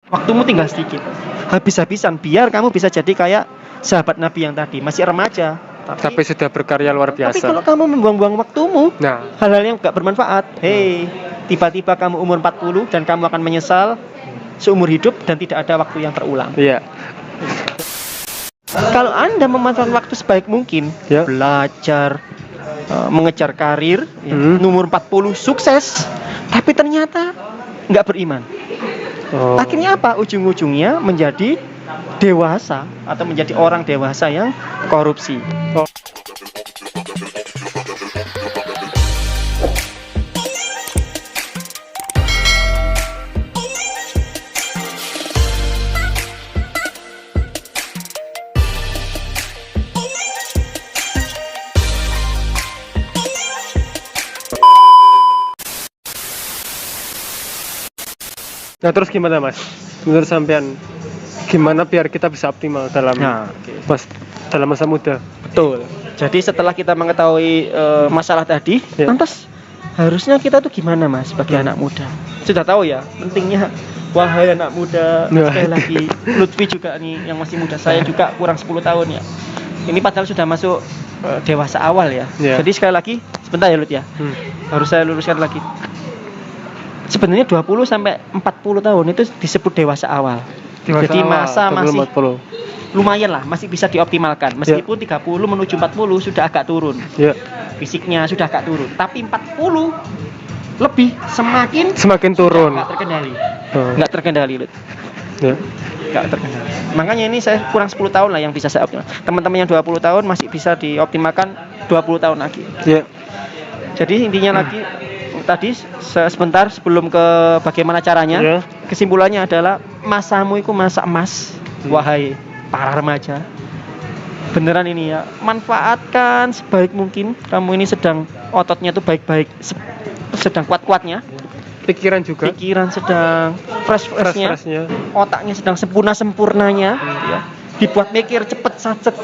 Waktumu tinggal sedikit. Habis-habisan biar kamu bisa jadi kayak sahabat Nabi yang tadi, masih remaja. Tapi sudah berkarya luar Tapi biasa. kalau kamu membuang-buang waktumu, Nah, hal-hal yang gak bermanfaat, tiba-tiba kamu umur 40 dan kamu akan menyesal seumur hidup dan tidak ada waktu yang terulang. iya. Kalau Anda memanfaatkan waktu sebaik mungkin, Ya. belajar, mengejar karir, ya, Hmm. umur 40 sukses, tapi ternyata nggak beriman. Oh. Akhirnya apa? Ujung-ujungnya menjadi dewasa atau menjadi orang dewasa yang korupsi. Oh. Nah, terus gimana, Mas? Menurut sampean gimana biar kita bisa optimal dalam dalam masa muda? Betul. Jadi setelah kita mengetahui masalah tadi, Ya. lantas harusnya kita tuh gimana, Mas, sebagai anak muda? Sudah tahu ya pentingnya. Wahai anak muda, Nah. sekali lagi Lutfi juga nih yang masih muda, saya juga kurang 10 tahun ya. Ini padahal sudah masuk dewasa awal ya. Ya. Jadi sekali lagi, sebentar ya Lut ya. Harus saya luruskan lagi. Sebenarnya 20 sampai 40 tahun itu disebut dewasa awal. Dewasa Jadi awal, masa sebelum masih 40. lumayan lah, masih bisa dioptimalkan. Meskipun 30 menuju 40 sudah agak turun. Ya. Fisiknya sudah agak turun. Tapi 40 lebih Semakin turun. nggak terkendali. Oh. Nggak terkendali, Lut. Ya. Nggak terkendali. Makanya ini saya kurang 10 tahun lah yang bisa saya optimal. Teman-teman yang 20 tahun masih bisa dioptimalkan 20 tahun lagi. Ya. Jadi intinya lagi tadi sebentar sebelum ke bagaimana caranya, Ya. kesimpulannya adalah masamu itu masa emas, wahai para remaja. Beneran ini ya, manfaatkan sebaik mungkin. Kamu ini sedang ototnya tuh baik-baik, sedang kuat-kuatnya, Pikiran juga. pikiran sedang fresh-freshnya, Fresh-freshnya. otaknya sedang sempurna-sempurnanya, ya. Dibuat mikir cepet, sajet,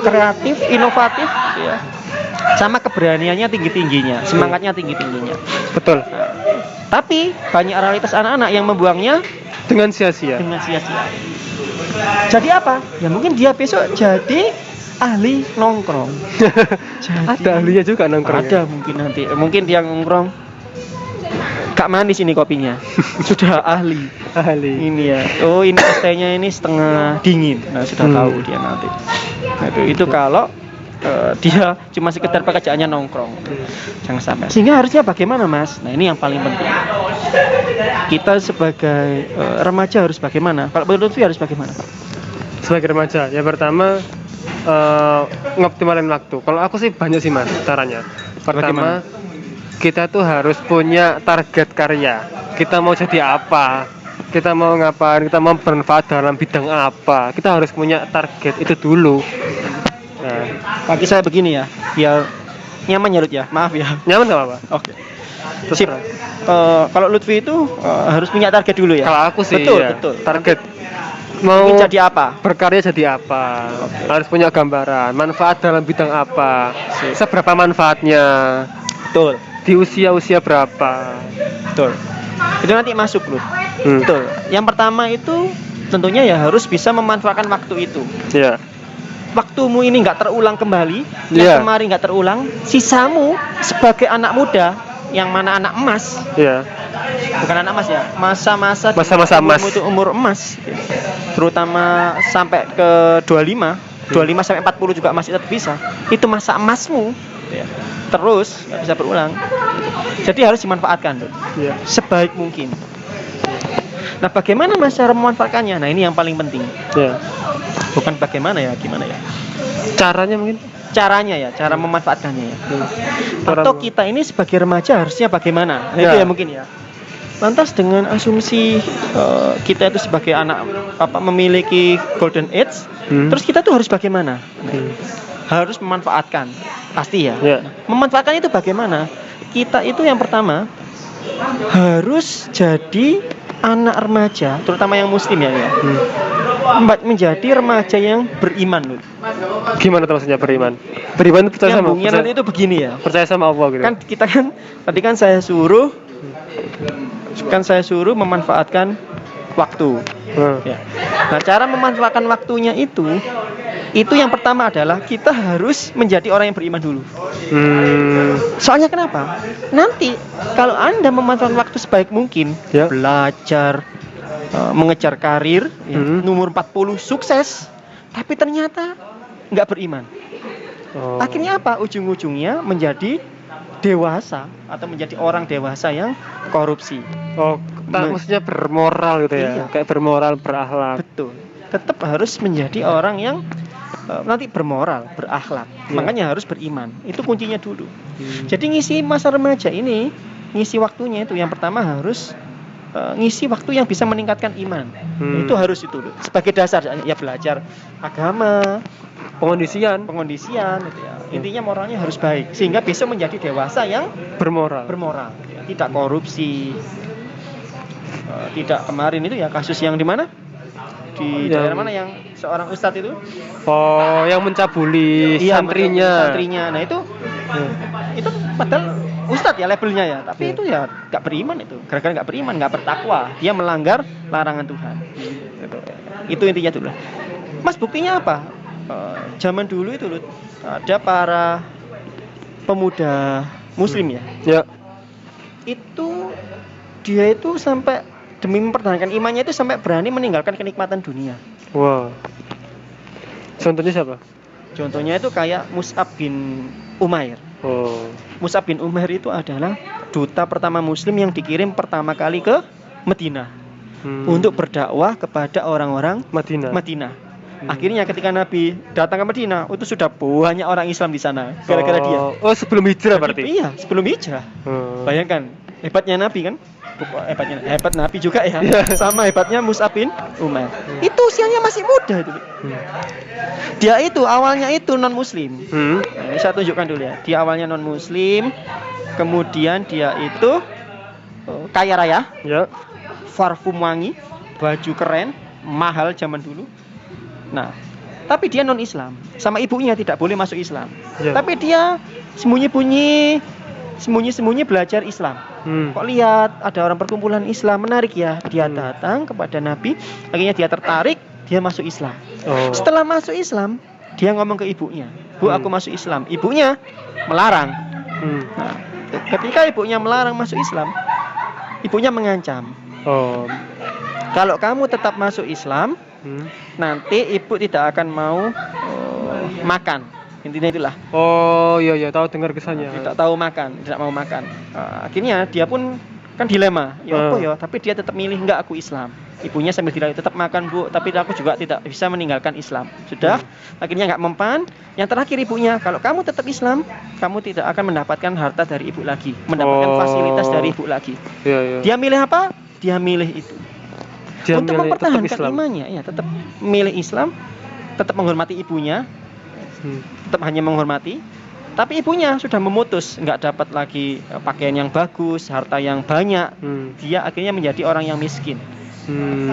kreatif, inovatif, ya. Sama keberaniannya tinggi-tingginya, semangatnya tinggi-tingginya. Betul. Tapi banyak realitas anak-anak yang membuangnya Dengan sia-sia. dengan sia-sia. Jadi apa? Ya mungkin dia besok jadi ahli nongkrong. Jadi, Ada ahlinya juga nongkrong. ada mungkin nanti. Mungkin dia nongkrong gak manis ini kopinya. Sudah ahli. Ahli. Ini ya. Oh, ini tehnya ini setengah dingin. Nah, sudah tahu dia nanti. Nah, itu kalau dia cuma sekedar pekerjaannya nongkrong. Jangan sampai. Sehingga harusnya bagaimana, Mas? Nah, ini yang paling penting. Kita sebagai remaja harus bagaimana? Kalau menurut Lutfi harus bagaimana? Sebagai remaja, ya pertama ngoptimalin waktu. Kalau aku sih banyak sih, Mas, caranya. Pertama, kita tuh harus punya target karya. Kita mau jadi apa? Kita mau ngapain? Kita mau bermanfaat dalam bidang apa? Kita harus punya target itu dulu. Nah, Bagi saya begini ya, biar nyaman ya Lut ya. Maaf ya. nyaman nggak apa-apa? Oke. Sip. Kalau Lutfi itu harus punya target dulu ya. Kalau aku sih, betul, ya, betul. target mau Ingin jadi apa? berkarya jadi apa? Harus punya gambaran, manfaat dalam bidang apa? Seberapa manfaatnya? Betul, Di usia-usia berapa? betul. Itu nanti masuk Lut. Hmm. Betul. Yang pertama itu tentunya ya harus bisa memanfaatkan waktu itu. Ya. Waktumu ini nggak terulang kembali, Iya. yang kemarin nggak terulang, sisamu sebagai anak muda, yang mana anak emas, Ya. bukan anak emas ya, masa-masa Masa-masa emas. itu umur emas, terutama sampai ke 25 sampai 40 juga masih tetap bisa. Itu masa emasmu, ya. Terus nggak bisa berulang. Jadi harus dimanfaatkan, Dut. Ya. Sebaik mungkin. Nah, bagaimana Mas cara memanfaatkannya? Nah, ini yang paling penting. Ya. Bukan bagaimana ya, gimana ya? Caranya mungkin. Caranya ya, cara memanfaatkannya ya. Cara- Atau kita ini sebagai remaja harusnya bagaimana? Nah, Ya. itu ya mungkin ya. Lantas dengan asumsi kita itu sebagai anak memiliki golden age, terus kita tuh harus bagaimana? Harus memanfaatkan, pasti ya. Ya. Memanfaatkan itu bagaimana? Kita itu yang pertama harus jadi anak remaja, terutama yang muslim ya. Menjadi remaja yang beriman loh. Gimana tuh maksudnya beriman? Beriman itu percaya sama Nyambungnya nanti itu begini ya. percaya sama Allah gitu. Kan kita kan tadi kan saya suruh memanfaatkan waktu. Hmm. Ya. Nah, cara memanfaatkan waktunya itu yang pertama adalah kita harus menjadi orang yang beriman dulu. Soalnya kenapa? Nanti kalau Anda memanfaatkan waktu sebaik mungkin, Ya. belajar, mengejar karir, ya, nomor 40 sukses, tapi ternyata nggak beriman. Oh. Akhirnya apa? Ujung-ujungnya menjadi dewasa atau menjadi orang dewasa yang korupsi. Oh, maksudnya bermoral gitu ya. Iya. Kayak bermoral, berakhlak. Betul. Tetap harus menjadi orang yang nanti bermoral, berakhlak. Iya. Makanya harus beriman. Itu kuncinya dulu. Jadi ngisi masa remaja ini, ngisi waktunya itu yang pertama harus ngisi waktu yang bisa meningkatkan iman. Itu harus itu loh. Sebagai dasar ya belajar agama, Pengondisian gitu ya. Intinya moralnya harus baik sehingga bisa menjadi dewasa yang bermoral. ya. Tidak korupsi. Tidak kemarin itu ya kasus yang di mana? Di daerah mana yang seorang ustadz itu? Oh, yang mencabuli santrinya. Nah, itu padahal ustadz ya labelnya ya, tapi itu ya nggak beriman itu. Gara-gara nggak beriman, nggak bertakwa, dia melanggar larangan Tuhan. Itu intinya dulu. Mas, buktinya apa? Zaman dulu itu loh, ada para pemuda muslim ya. Ya. Itu dia itu sampai demi mempertahankan imannya itu sampai berani meninggalkan kenikmatan dunia. Wow. Contohnya siapa? Contohnya itu kayak Mus'ab bin Umair. Oh. Mus'ab bin Umair itu adalah duta pertama muslim yang dikirim pertama kali ke Madinah untuk berdakwah kepada orang-orang Madinah. Akhirnya ketika Nabi datang ke Madinah, itu sudah banyak orang Islam di sana gara-gara dia. Oh, sebelum hijrah berarti? Iya, sebelum hijrah. Bayangkan, hebatnya Nabi kan? Hebat Nabi juga ya. Sama hebatnya Mus'ab bin Umair. Itu usianya masih muda itu. Dia itu awalnya itu non muslim. Nah, ini saya tunjukkan dulu ya. Dia awalnya non muslim, kemudian dia itu kaya raya. Ya. Parfum wangi, baju keren, mahal zaman dulu. Nah, tapi dia non Islam. Sama ibunya tidak boleh masuk Islam. Ya. Tapi dia sembunyi-sembunyi belajar Islam. Kok lihat ada orang perkumpulan Islam menarik ya, dia datang kepada Nabi, akhirnya dia tertarik, dia masuk Islam. Setelah masuk Islam, dia ngomong ke ibunya, "Bu, aku masuk Islam." Ibunya melarang. Nah, ketika ibunya melarang masuk Islam, ibunya mengancam. Kalau kamu tetap masuk Islam, nanti ibu tidak akan mau makan. Intinya itulah. Oh iya, tahu dengar kesannya. Tidak tahu makan, tidak mau makan. Akhirnya dia pun kan dilema. Ya apa ya, tapi dia tetap milih enggak, aku Islam. Ibunya sambil bilang tetap makan Bu, tapi aku juga tidak bisa meninggalkan Islam. Sudah, akhirnya enggak mempan. Yang terakhir ibunya, kalau kamu tetap Islam, kamu tidak akan mendapatkan harta dari ibu lagi, mendapatkan fasilitas dari ibu lagi. Iya. Dia milih apa? Dia milih itu. Dia untuk milih mempertahankan imannya, ya tetap milih Islam, tetap menghormati ibunya, tetap hanya menghormati. Tapi ibunya sudah memutus, nggak dapat lagi pakaian yang bagus, harta yang banyak. Dia akhirnya menjadi orang yang miskin.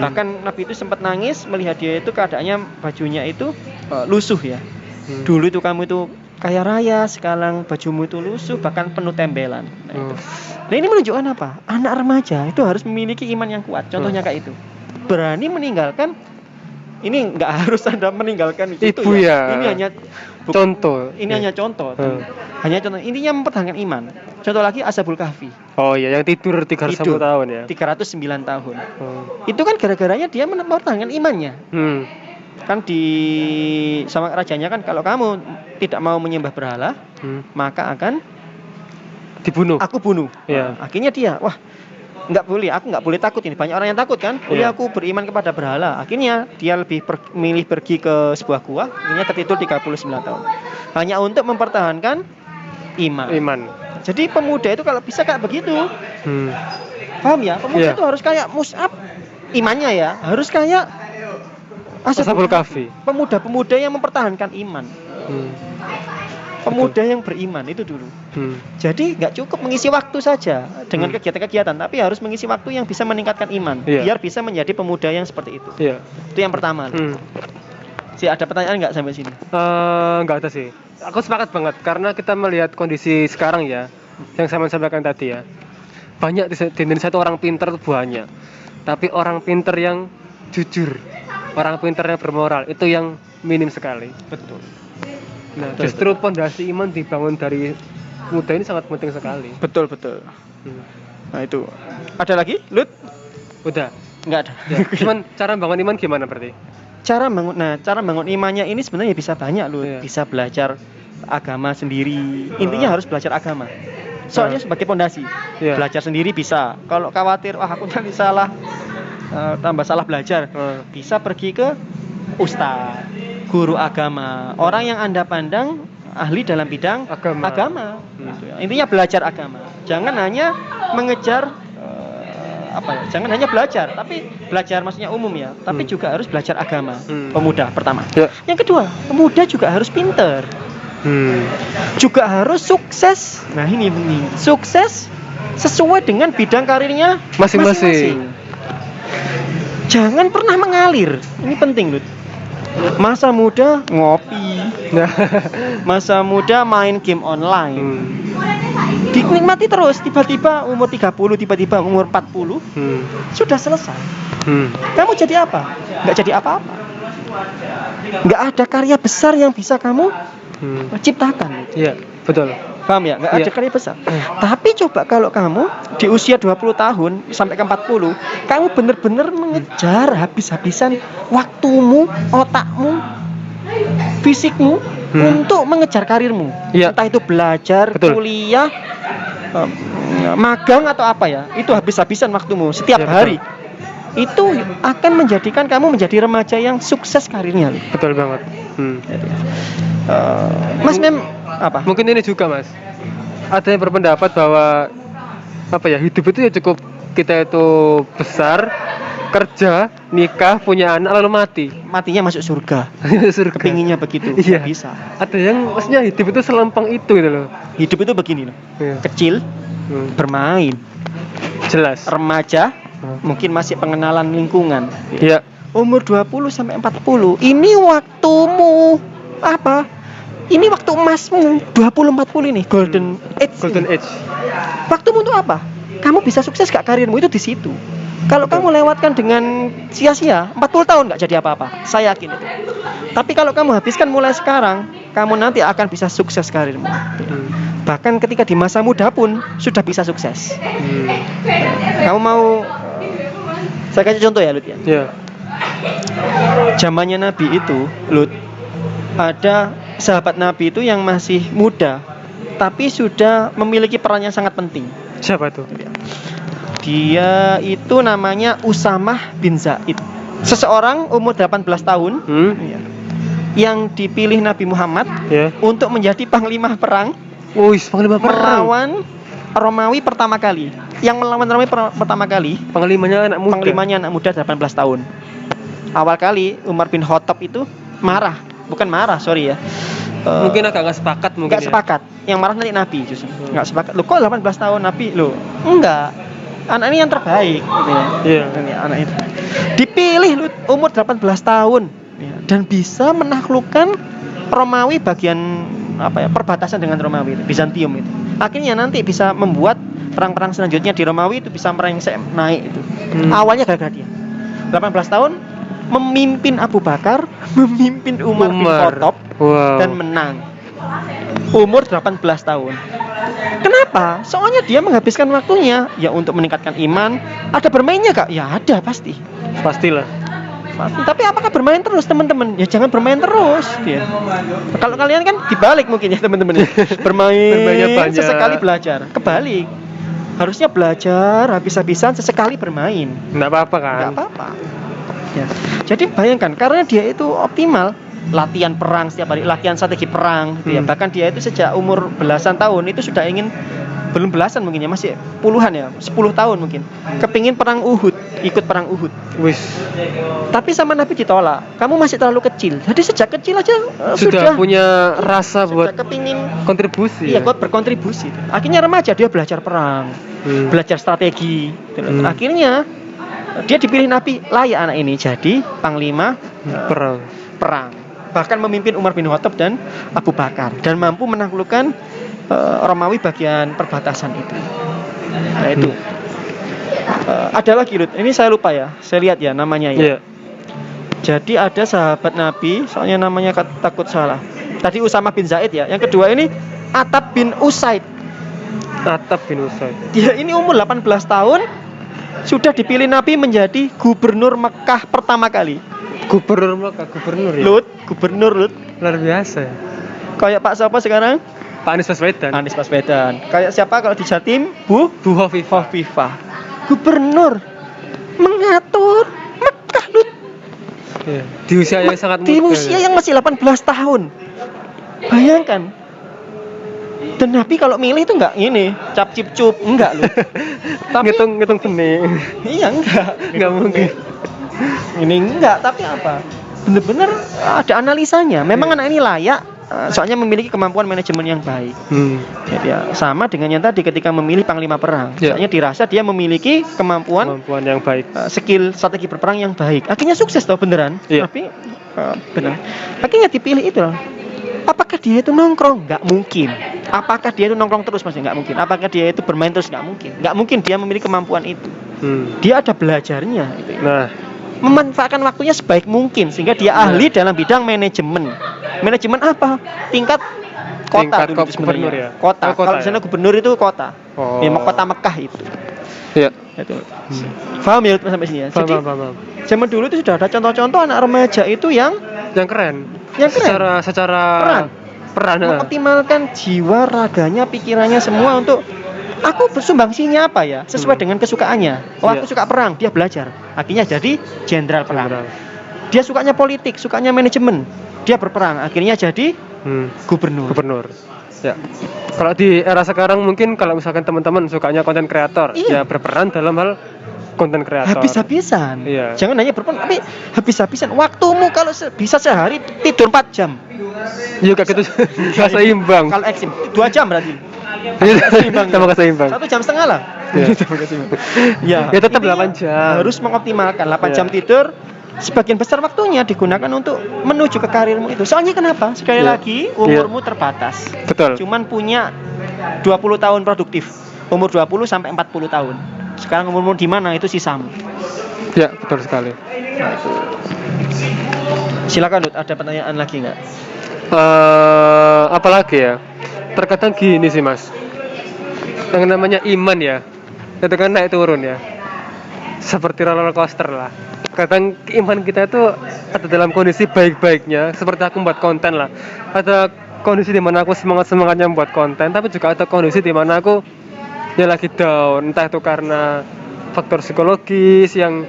Bahkan Nabi itu sempat nangis melihat dia itu keadaannya bajunya itu lusuh ya. Dulu itu kamu itu kaya raya, sekarang bajumu itu lusuh, bahkan penuh tembelan. Nah ini menunjukkan apa? Anak remaja itu harus memiliki iman yang kuat. Contohnya kayak itu. Berani meninggalkan, ini nggak harus Anda meninggalkan itu ya. Ini hanya contoh. Ini hanya contoh. Hanya contoh. Intinya mempertahankan iman. Contoh lagi Ashabul Kahfi. Oh iya, yang tidur 300 tahun ya. 309 tahun. Itu kan gara-garanya dia mempertahankan imannya. Kan sama rajanya kan, kalau kamu tidak mau menyembah berhala, maka akan dibunuh. Aku bunuh. Iya. Akhirnya dia, wah, aku nggak boleh takut ini. Banyak orang yang takut kan. Aku beriman kepada berhala. Akhirnya dia lebih milih pergi ke sebuah gua. Akhirnya tertidur 39 tahun. Hanya untuk mempertahankan iman. Jadi pemuda itu kalau bisa kayak begitu. Paham ya? Pemuda itu harus kayak Mus'ab. Imannya ya, harus kayak Ashabul Kahfi. Pemuda-pemuda yang mempertahankan iman. Pemuda yang beriman itu dulu. Jadi nggak cukup mengisi waktu saja dengan kegiatan-kegiatan, tapi harus mengisi waktu yang bisa meningkatkan iman, biar bisa menjadi pemuda yang seperti itu. Itu yang pertama. Ada pertanyaan nggak sampai sini? Nggak ada sih. Aku sepakat banget karena kita melihat kondisi sekarang ya, yang saya sampaikan tadi ya. Banyak di Indonesia itu orang pintar tuh banyak. tapi orang pinter yang jujur, orang pinter yang bermoral itu yang minim sekali. Betul. Nah, Betul, justru pondasi iman dibangun dari muda ini sangat penting sekali. Betul. Nah itu. Ada lagi, Lut? Udah. Nggak ada. Ya. Cuman cara bangun iman gimana berarti? Cara bangun imannya ini sebenarnya bisa banyak loh. Iya. Bisa belajar agama sendiri. Intinya harus belajar agama. Soalnya sebagai pondasi. Iya. Belajar sendiri bisa. Kalau khawatir, wah aku nanti salah, tambah salah belajar, bisa pergi ke ustaz, guru agama, orang yang Anda pandang ahli dalam bidang agama. Gitu ya. Intinya belajar agama. Jangan hanya mengejar jangan hanya belajar, tapi belajar maksudnya umum ya, tapi juga harus belajar agama. Pemuda pertama. Ya. Yang kedua, pemuda juga harus pinter. Juga harus sukses. Nah, ini penting. Sukses sesuai dengan bidang karirnya masing-masing. Jangan pernah mengalir. Ini penting, Lut. Masa muda ngopi. Masa muda main game online. Dinikmati terus, tiba-tiba umur 30, tiba-tiba umur 40, sudah selesai. Kamu jadi apa? Nggak jadi apa-apa. Nggak ada karya besar yang bisa kamu ciptakan. Iya, betul. Paham ya? Nggak ada karya besar. Tapi coba kalau kamu di usia 20 tahun sampai ke 40, kamu benar-benar mengejar habis-habisan waktumu, otakmu, fisikmu untuk mengejar karirmu. Iya. Entah itu belajar, Betul. kuliah, magang atau apa ya. Itu habis-habisan waktumu setiap Iya, hari. Itu akan menjadikan kamu menjadi remaja yang sukses karirnya. Betul banget. Mas Mem apa? Mungkin ini juga, Mas. Ada yang berpendapat bahwa hidup itu ya cukup kita itu besar, kerja, nikah, punya anak lalu mati. Matinya masuk surga. Surga. Kepinginnya begitu. Iya. Bisa. Ada yang maksudnya hidup itu selempang itu gitu loh. Hidup itu begini loh. Iya. Kecil, bermain. Jelas. Remaja, mungkin masih pengenalan lingkungan. Iya. Umur 20 sampai 40, ini waktumu apa? Ini waktu emasmu, 20-40 ini, golden age. Golden age. Waktumu untuk apa? Kamu bisa sukses gak karirmu itu di situ. Kalau kamu lewatkan dengan sia-sia, 40 tahun gak jadi apa-apa. Saya yakin itu. Tapi kalau kamu habiskan mulai sekarang, kamu nanti akan bisa sukses karirmu. Bahkan ketika di masa muda pun sudah bisa sukses. Kamu mau saya kasih contoh ya, Lut ya. Iya. Zamannya Nabi itu, Lut, ada sahabat Nabi itu yang masih muda, tapi sudah memiliki peran yang sangat penting. Siapa tuh? Dia itu namanya Usamah bin Zaid. Seseorang umur 18 tahun yang dipilih Nabi Muhammad untuk menjadi panglima perang. Panglima perang. Melawan Romawi pertama kali. Yang melawan Romawi pertama kali, Panglimanya anak muda 18 tahun. Awal kali Umar bin Khattab itu marah. Bukan marah, sorry ya. Mungkin agak nggak sepakat mungkin. Nggak sepakat. Yang marah nanti Nabi justru. Nggak sepakat. Loh, kok 18 tahun Nabi? Loh, enggak. Anak ini yang terbaik gitu ya. Iya. Ini anak itu. Dipilih lu umur 18 tahun ya, dan bisa menaklukkan Romawi bagian perbatasan dengan Romawi, Bizantium itu. Akhirnya nanti bisa membuat perang-perang selanjutnya di Romawi itu bisa merengsek naik itu. Awalnya gara-gara dia. 18 tahun memimpin Abu Bakar, memimpin Umar bin Khattab dan menang. Umur 18 tahun. Kenapa? Soalnya dia menghabiskan waktunya ya untuk meningkatkan iman. Ada bermainnya Kak? Ya ada pasti. Pastilah. Tapi apakah bermain terus teman-teman? Ya jangan bermain terus ya. Kalau kalian kan dibalik mungkin ya teman-teman ya. Bermain sesekali belajar. Kebalik. Harusnya belajar habis-habisan sesekali bermain. Nggak apa-apa kan? Nggak apa-apa. Ya. Jadi bayangkan karena dia itu optimal latihan perang setiap hari, latihan strategi perang gitu ya. Bahkan dia itu sejak umur belasan tahun itu sudah ingin, belum belasan mungkin ya, masih puluhan ya, 10 tahun mungkin. Kepingin perang Uhud, ikut perang Uhud. Tapi sama Nabi ditolak. Kamu masih terlalu kecil. Jadi sejak kecil aja sudah punya rasa buat kepingin kontribusi. Iya, berkontribusi. Akhirnya remaja dia belajar perang, belajar strategi. Akhirnya dia dipilih Nabi, layak anak ini jadi panglima perang. Bahkan memimpin Umar bin Khattab dan Abu Bakar dan mampu menaklukkan Romawi bagian perbatasan itu. Nah itu. Ada lagi Lut, ini saya lupa ya, saya lihat ya namanya ya. Iya. Jadi ada sahabat Nabi, soalnya namanya takut salah. Tadi Usama bin Zaid ya. Yang kedua ini Attab bin Usaid. Attab bin Usaid. Dia ini umur 18 tahun sudah dipilih Nabi menjadi gubernur Mekah pertama kali. Gubernur Mekah, gubernur ya. Gubernur Lut. Luar biasa ya. Kayak Pak siapa sekarang? Pak Anies Baswedan. Anies Baswedan. Kayak siapa kalau di Jatim? Bu Hovifah. Hovifah. Gubernur mengatur Mekah Lut. Iya. Di usia yang sangat muda. Di usia yang masih 18 tahun. Bayangkan. Dan Nabi kalau milih itu enggak ini, cap cip cup, enggak Lut. Tapi ngitung benih. iya enggak mungkin. Ini enggak, tapi apa? Bener-bener ada analisanya. Memang anak ini layak, soalnya memiliki kemampuan manajemen yang baik. Jadi ya sama dengan yang tadi ketika memilih panglima perang. Soalnya dirasa dia memiliki kemampuan yang baik, skill strategi berperang yang baik. Akhirnya sukses toh beneran. Tapi benar. Akhirnya dipilih itu loh. Apakah dia itu nongkrong? Nggak mungkin. Apakah dia itu nongkrong terus? Masih nggak mungkin. Apakah dia itu bermain terus? Nggak mungkin. Nggak mungkin dia memiliki kemampuan itu. Dia ada belajarnya. Gitu. Nah, memanfaatkan waktunya sebaik mungkin sehingga dia ahli dalam bidang manajemen. Manajemen apa? Tingkat kota dulu gubernur ya. Kota. Kalau di sana gubernur itu kota. Ya, kota Mekah itu. Iya. Itu. Paham ya sampai sini ya? Jadi, paham. zaman dulu itu sudah ada contoh-contoh anak remaja itu yang keren. Secara peran mengoptimalkan jiwa, raganya, pikirannya semua untuk aku bersumbangsihnya apa ya sesuai dengan kesukaannya. Aku suka perang, dia belajar. Akhirnya jadi jenderal perang. Dia sukanya politik, sukanya manajemen. Dia berperang, akhirnya jadi gubernur. Ya. Kalau di era sekarang mungkin kalau misalkan teman-teman sukanya konten kreator, ya berperan dalam hal konten kreator. Habis-habisan. Iya. Jangan hanya berperan, tapi habis-habisan. Waktumu kalau bisa sehari tidur 4 jam. Iya kayak gitu. Gak seimbang. Kalau eksim 2 jam berarti. Sama keseimbang. 1 jam setengah lah. Ya tetap 8 jam. Harus mengoptimalkan 8 jam tidur. Sebagian besar waktunya digunakan untuk menuju ke karirmu itu. Soalnya kenapa? Sekali lagi umurmu terbatas. Betul. Cuman punya 20 tahun produktif. Umur 20 sampai 40 tahun. Sekarang umurmu di mana itu sisamu. Ya, betul sekali. Silakan Dut, ada pertanyaan lagi nggak? Apalagi ya? Terkadang gini sih Mas. Yang namanya iman ya, itu kan naik turun ya. Seperti roller coaster lah. Kadang iman kita itu ada dalam kondisi baik-baiknya, seperti aku membuat konten lah. Ada kondisi di mana aku semangat-semangatnya membuat konten, tapi juga ada kondisi di mana aku ya lagi down, entah itu karena faktor psikologis yang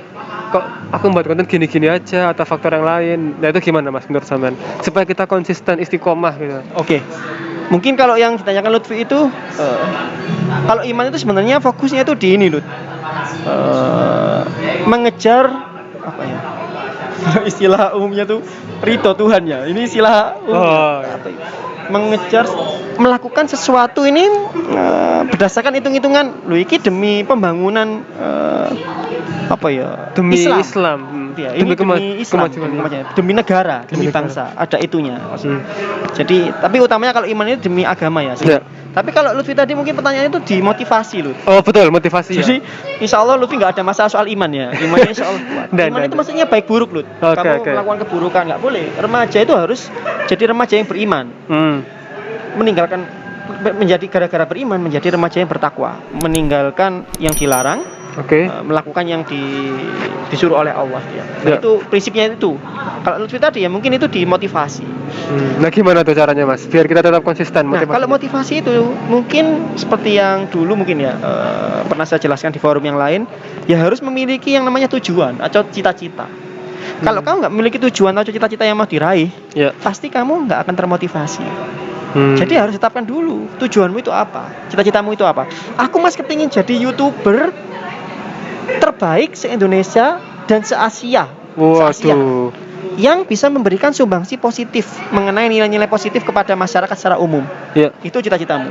kok aku membuat konten gini-gini aja atau faktor yang lain. Nah itu gimana Mas menurut sampean? Supaya kita konsisten istiqomah gitu. Oke. Mungkin kalau yang ditanyakan Lutfi itu kalau iman itu sebenarnya fokusnya itu di ini Lut. Mengejar apa ya? Istilah umumnya tuh ridho Tuhan ya. Ini istilah apa ya? Mengejar melakukan sesuatu ini berdasarkan hitung-hitungan lu iki demi pembangunan apa ya? Demi Islam. Ya, ini demi Islam, demi negara, demi bangsa. Ada itunya. Jadi, tapi utamanya kalau iman itu demi agama ya. Tapi kalau Lutfi tadi mungkin pertanyaannya itu dimotivasi Lut. Oh betul, motivasi. Jadi insya Allah Lutfi nggak ada masalah soal iman ya. Imannya insya Allah kuat. Iman itu maksudnya baik buruk Lut. Kamu melakukan keburukan nggak boleh. Remaja itu harus jadi remaja yang beriman. Meninggalkan menjadi gara-gara beriman menjadi remaja yang bertakwa. Meninggalkan yang dilarang. Melakukan yang disuruh oleh Allah ya. Nah, itu prinsipnya itu. Kalau Lutfi tadi ya mungkin itu dimotivasi. Nah gimana tuh caranya Mas? Biar kita tetap konsisten. Nah kalau motivasi itu mungkin seperti yang dulu mungkin ya pernah saya jelaskan di forum yang lain, ya harus memiliki yang namanya tujuan atau cita-cita. Kalau kamu nggak memiliki tujuan atau cita-cita yang mau diraih, pasti kamu nggak akan termotivasi. Jadi harus tetapkan dulu tujuanmu itu apa, cita-citamu itu apa. Aku Mas kepingin jadi YouTuber terbaik se-Indonesia dan se-Asia. Waduh. Yang bisa memberikan sumbangsi positif mengenai nilai-nilai positif kepada masyarakat secara umum. Itu cita-citamu.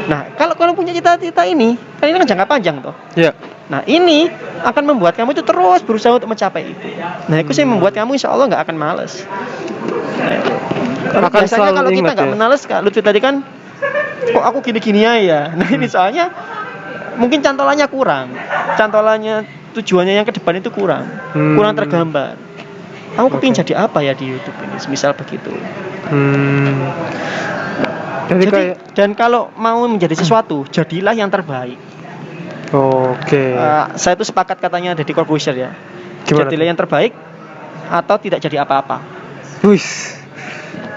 Nah, kalau kamu punya cita-cita ini, kan ini kan jangka panjang toh. Nah, ini akan membuat kamu itu terus berusaha untuk mencapai itu. Nah, itu sih membuat kamu insya Allah nggak akan malas. Biasanya kalau kita nggak malas, Kak Lutfi tadi kan, kok aku gini-gini ya. Nah, ini soalnya mungkin cantolannya kurang. cantolannya tujuannya yang ke depan itu kurang tergambar. Aku kepingin jadi apa ya di YouTube ini, misal begitu. Jadi kayak Dan kalau mau menjadi sesuatu, jadilah yang terbaik. Oke. Saya itu sepakat katanya Deddy Corbuzier ya. Gimana Jadilah yang terbaik atau tidak jadi apa-apa. Wis.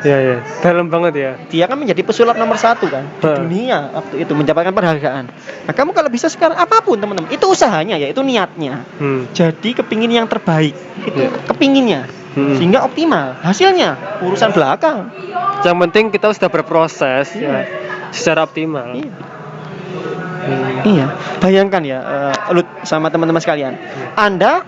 Ya, dalam banget ya. Dia kan menjadi pesulap nomor 1 kan di dunia waktu itu, mendapatkan penghargaan. Nah kamu kalau bisa sekarang apapun teman-teman, itu usahanya ya, itu niatnya. Jadi kepingin yang terbaik, itu kepinginnya, sehingga optimal. Hasilnya urusan belakang. Yang penting kita sudah berproses ya, secara optimal. Iya, bayangkan ya, Lut sama teman-teman sekalian. Anda,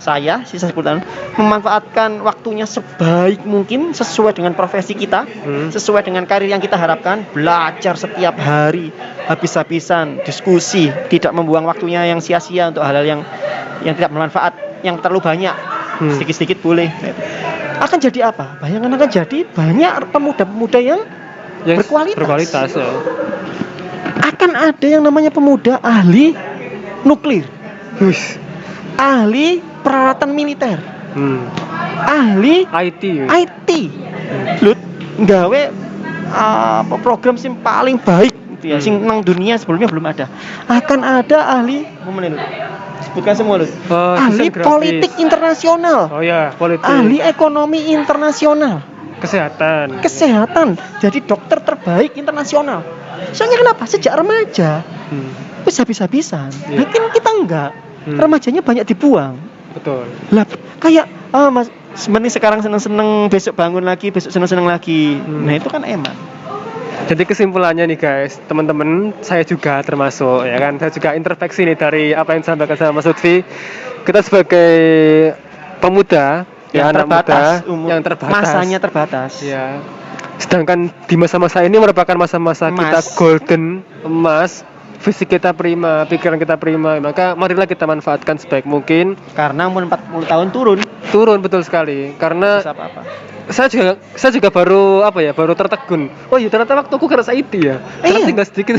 saya, sisa 10 tahun memanfaatkan waktunya sebaik mungkin sesuai dengan profesi kita, sesuai dengan karir yang kita harapkan, belajar setiap hari, habis-habisan, diskusi, tidak membuang waktunya yang sia-sia untuk hal-hal yang tidak bermanfaat, yang terlalu banyak, sedikit-sedikit boleh. Akan jadi apa? Bayangkan akan jadi banyak pemuda-pemuda yang berkualitas. Ya. Akan ada yang namanya pemuda ahli nuklir, ahli peralatan militer, ahli IT. Lut nggawe program sing paling baik gitu ya, sing nang dunia sebelumnya belum ada. Akan ada ahli, sebutkan semua Lut. Ahli politik internasional. Oh ya, politik. Ahli ekonomi internasional. Kesehatan. Jadi dokter terbaik internasional. Soalnya kenapa? Sejak remaja wis habis-habisan. Mungkin kita enggak. Remajanya banyak dibuang. Betul. Lah kayak Mas sebenarnya sekarang seneng-seneng, besok bangun lagi, besok seneng-seneng lagi. Nah, itu kan eman. Jadi kesimpulannya nih guys, teman-teman, saya juga termasuk ya kan, saya juga introspeksi nih dari apa yang disampaikan sama Mas Lutfi. Kita sebagai pemuda yang terbatas, yang terbatas, masanya terbatas. Ya. Sedangkan di masa-masa ini merupakan masa-masa kita golden, emas, fisik kita prima, pikiran kita prima. Maka marilah kita manfaatkan sebaik mungkin. Karena umur 40 tahun turun betul sekali. Karena apa-apa. Saya juga baru tertegun. Oh iya, ternyata waktuku kerasa IT ya. Karena tinggal sedikit.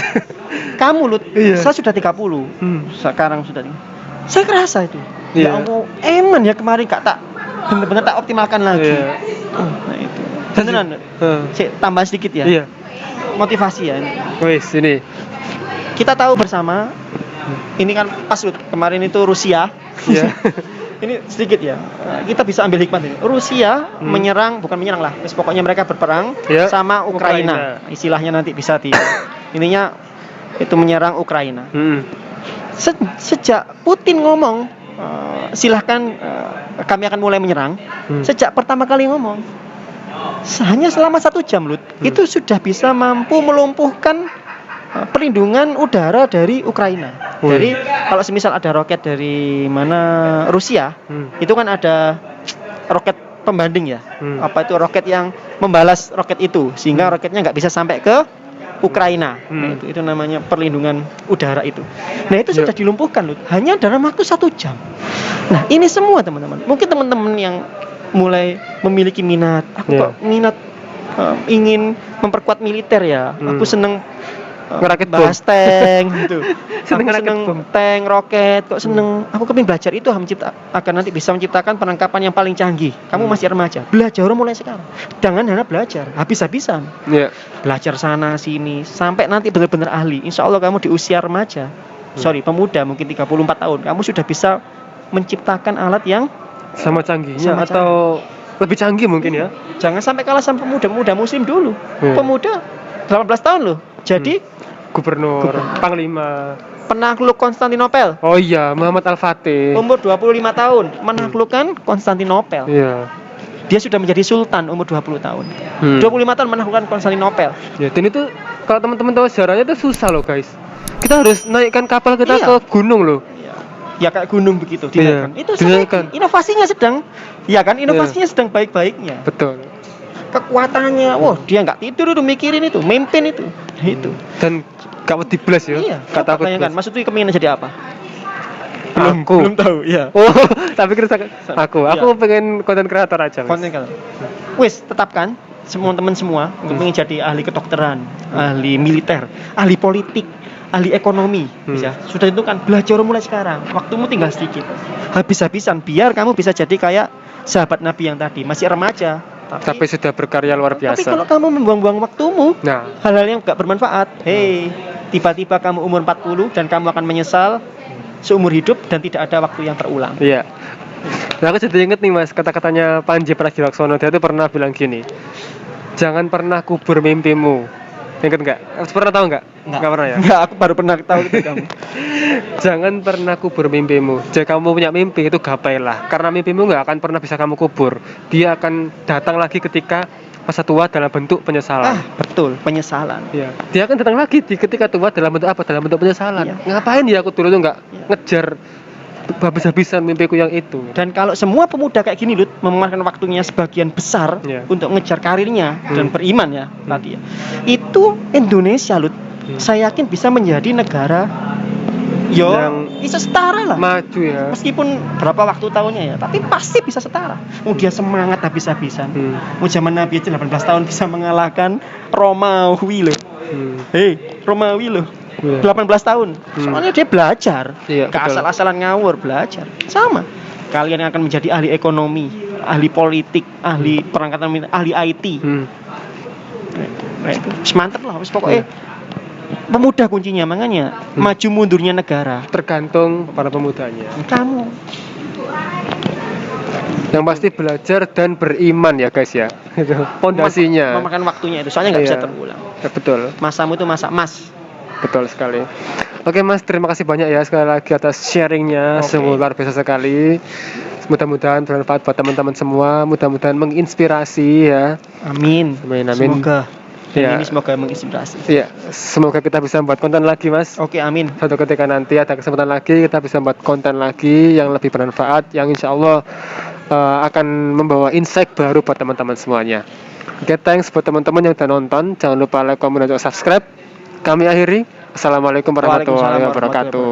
Kamu Lut, saya sudah 30. Sekarang sudah 30. Saya kerasa itu. Ya Allah, eman ya kemarin tak benar-benar tak optimalkan lagi. Nah itu. Beneran. Tambah sedikit ya. Iya. Motivasi ya. Wis ini. Kita tahu bersama. Ini kan pas Lut, kemarin itu Rusia. Iya. Ini sedikit ya. Kita bisa ambil hikmah ini. Rusia bukan menyerang lah. Terus pokoknya mereka berperang sama Ukraina. Istilahnya nanti bisa ininya itu menyerang Ukraina. Sejak Putin ngomong silahkan kami akan mulai menyerang. Sejak pertama kali ngomong hanya selama 1 jam Lut, itu sudah bisa mampu melumpuhkan perlindungan udara dari Ukraina. Jadi kalau semisal ada roket dari mana Rusia, itu kan ada roket pembanding ya. Apa itu roket yang membalas roket itu, sehingga roketnya nggak bisa sampai ke Ukraina. Nah, itu namanya perlindungan udara itu. Nah itu sudah dilumpuhkan Lut, hanya dalam waktu 1 jam. Nah ini semua teman-teman, mungkin teman-teman yang mulai memiliki minat, aku kok minat ingin memperkuat militer ya, aku seneng ngerakit bahas tank gitu. Seneng tank, roket, kok seneng. Aku kepingin belajar itu agar nanti bisa menciptakan perlengkapan yang paling canggih. Kamu masih remaja, belajar mulai sekarang. Jangan hanya belajar habis-habisan. Belajar sana sini sampai nanti benar-benar ahli. Insya Allah kamu di usia remaja, pemuda mungkin 34 tahun, kamu sudah bisa menciptakan alat yang sama canggihnya atau lebih canggih mungkin ya. Jangan sampai kalah sama pemuda muslim dulu. Pemuda 18 tahun loh. Jadi gubernur, panglima, penakluk Konstantinopel. Oh iya, Muhammad Al-Fatih. Umur 25 tahun menaklukkan Konstantinopel. Iya. Dia sudah menjadi sultan umur 20 tahun. 25 tahun menaklukkan Konstantinopel. Ya, dan itu kalau teman-teman tahu sejarahnya itu susah loh, guys. Kita harus naikkan kapal kita ke gunung loh. Ya kayak gunung begitu dinaikkan. Itu inovasinya sedang sedang baik-baiknya. Betul. Kekuatannya, dia nggak tidur itu mikirin itu, memimpin itu. Itu. Dan gak wedi blas ya. Iya. Kata bayangkan, maksudnya kepingin jadi apa? Belum tahu, ya. Oh, tapi aku pengen konten kreator aja. Konten kreator. Wis, tetapkan teman-teman semua untuk ingin jadi ahli kedokteran, ahli militer, ahli politik, ahli ekonomi, bisa. Sudah itu kan belajar mulai sekarang. Waktumu tinggal sedikit. Habis-habisan biar kamu bisa jadi kayak sahabat Nabi yang tadi, masih remaja. Tapi sudah berkarya luar Tapi biasa. kalau kamu membuang-buang waktumu, Nah, hal-hal yang gak bermanfaat, tiba-tiba kamu umur 40 dan kamu akan menyesal seumur hidup dan tidak ada waktu yang terulang. iya. Nah, aku jadi inget nih Mas, kata-katanya Panji Pragiwaksono. Dia tuh pernah bilang gini, jangan pernah kubur mimpimu. Ingat nggak? Pernah tahu nggak? Nggak pernah ya? Enggak, aku baru pernah tahu itu kamu. Jangan pernah kubur mimpimu. Jika kamu punya mimpi itu gapailah. Karena mimpimu nggak akan pernah bisa kamu kubur. Dia akan datang lagi ketika masa tua dalam bentuk penyesalan. Betul, penyesalan. Iya. Dia akan datang lagi ketika tua dalam bentuk apa? Dalam bentuk penyesalan. Iya. Ngapain ya aku dulu tuh nggak Iya. ngejar habis-habisan mimpiku yang itu. Dan kalau semua pemuda kayak gini, Lut, memanfaatkan waktunya sebagian besar Iya. untuk ngejar karirnya dan beriman ya tadi ya. Itu Indonesia, Lut. Saya yakin bisa menjadi negara Yang bisa setara lah. maju ya. Meskipun berapa waktu tahunnya ya, tapi pasti bisa setara. Dia semangat habis-habisan. Mau zaman Nabi aja 18 tahun bisa mengalahkan Romawi loh. Romawi loh. Iya. 18 tahun. Soalnya dia belajar. Iya, Gak betul. asal-asalan ngawur, belajar. Sama. Kalian yang akan menjadi ahli ekonomi, ahli politik, ahli perangkatan, ahli IT. Nah, itu mantep lah. Pokoknya pemuda kuncinya, makanya maju mundurnya negara. Tergantung para pemudanya. Kamu Yang pasti belajar dan beriman ya guys ya. Itu pondasinya. memakan waktunya itu, soalnya nggak bisa Iya. terulang. Ya, betul. Masamu itu masa emas. Betul sekali. Oke Mas, terima kasih banyak ya sekali lagi atas sharingnya. Oke. Sungguh luar biasa sekali. Mudah-mudahan bermanfaat buat teman-teman semua. Mudah-mudahan menginspirasi ya. Amin. Amin, amin. Semoga. Ya. Ini semoga menginspirasi. Iya, semoga kita bisa membuat konten lagi Mas. Oke, amin. Suatu ketika nanti ada kesempatan lagi kita bisa membuat konten lagi yang lebih bermanfaat, yang insya Allah akan membawa insight baru buat teman-teman semuanya. Oke, thanks buat teman-teman yang udah nonton. Jangan lupa like, comment, dan subscribe. Kami akhiri. Assalamualaikum warahmatullahi Waalaikumsalam wabarakatuh.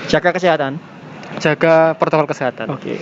Jaga kesehatan. Jaga protokol kesehatan. Oke.